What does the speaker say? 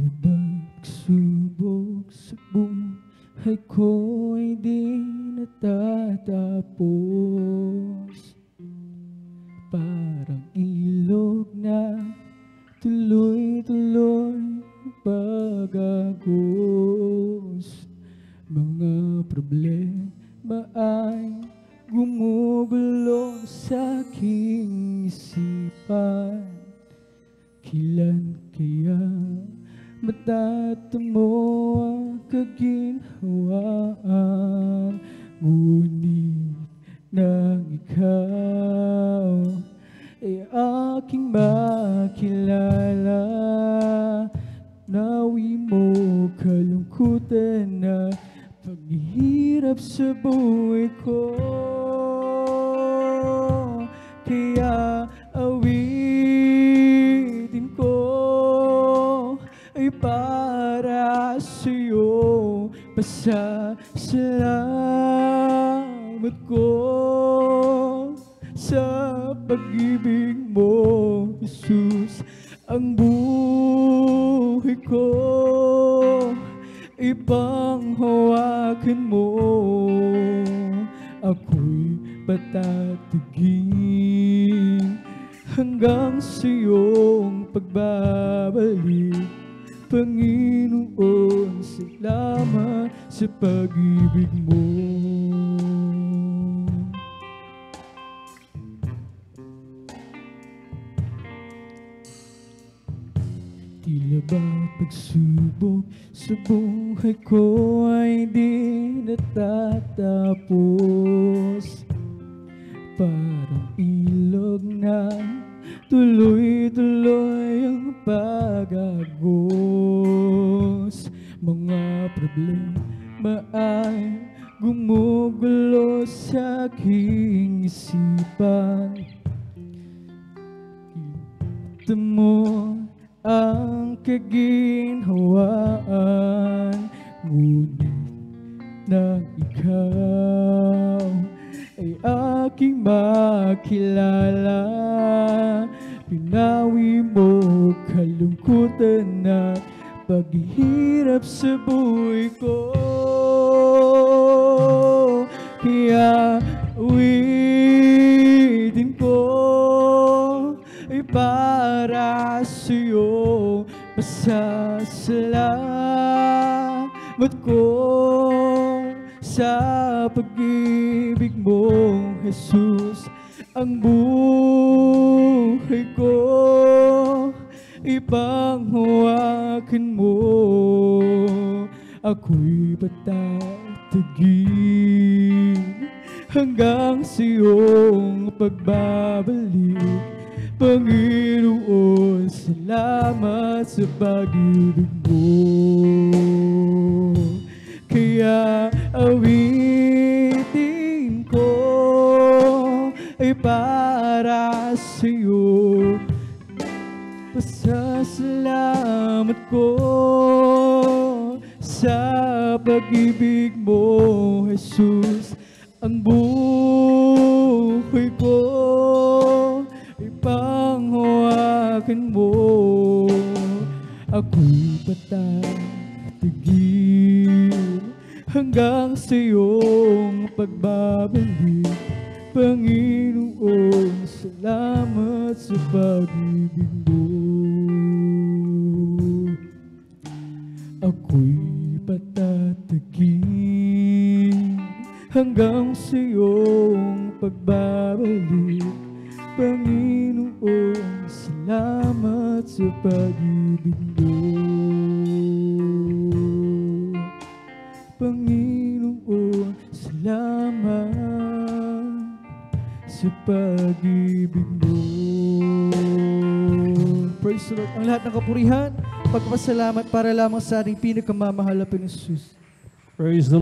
Pagsubok sa buhay ko'y di natatapos. Parang ilog na tuloy-tuloy pag-agos. Mga problema ay gumugulo sa aking isipan. Kailan kaya matatamo ang kaginhawaan? Ngunit nang ikaw ay aking makilala, nawi mo kalungkutan na paghihirap sa buhay ko. Kaya awitin ko ay para sa'yo. Pasasalamat ko sa pag-ibig mo, Jesus. Ang buhay ko ipanghawakan mo. Ako'y patatagin hanggang sa iyong pagbabalik. Panginoon, salamat sa pag-ibig mo. Tila ba pagsubok sa buhay ko ay di natatapos? Parang ilog na tuloy-tuloy ang pag-agos. Mga problema ay gumugulo sa aking isipan. Kita mo ang kaginhawaan, ngunit nang ikaw ay aking makilala, pinawi mo kalungkutan at paghihirap sa buhay ko. Kaya awitin ko ay para sa'yo. Pasasalamat ko sa pag-ibig mo, Jesus. Ang buhay ko ipanghawakan mo. Ako'y patatagin hanggang sa iyong pagbabalik. Panginoon, salamat sa pag-ibig mo. Kaya awitin ko ay para sa'yo. Pasasalamat ko sa pag-ibig mo, Jesus. Ang buhay ko ipanghawakan mo. Ako'y patatagin hanggang sa iyong pagbabalik. Panginoon, salamat sa pag-ibig mo. Ako'y patatagin hanggang sa iyong pagbabalik. Panginoon, salamat sa pag-ibig mo. Panginoon, salamat sa pag-ibig mo. Praise the Lord. Ang lahat ng kapurihan, pagpasalamat para lamang sa ating pinakamamahal na Jesus. Praise the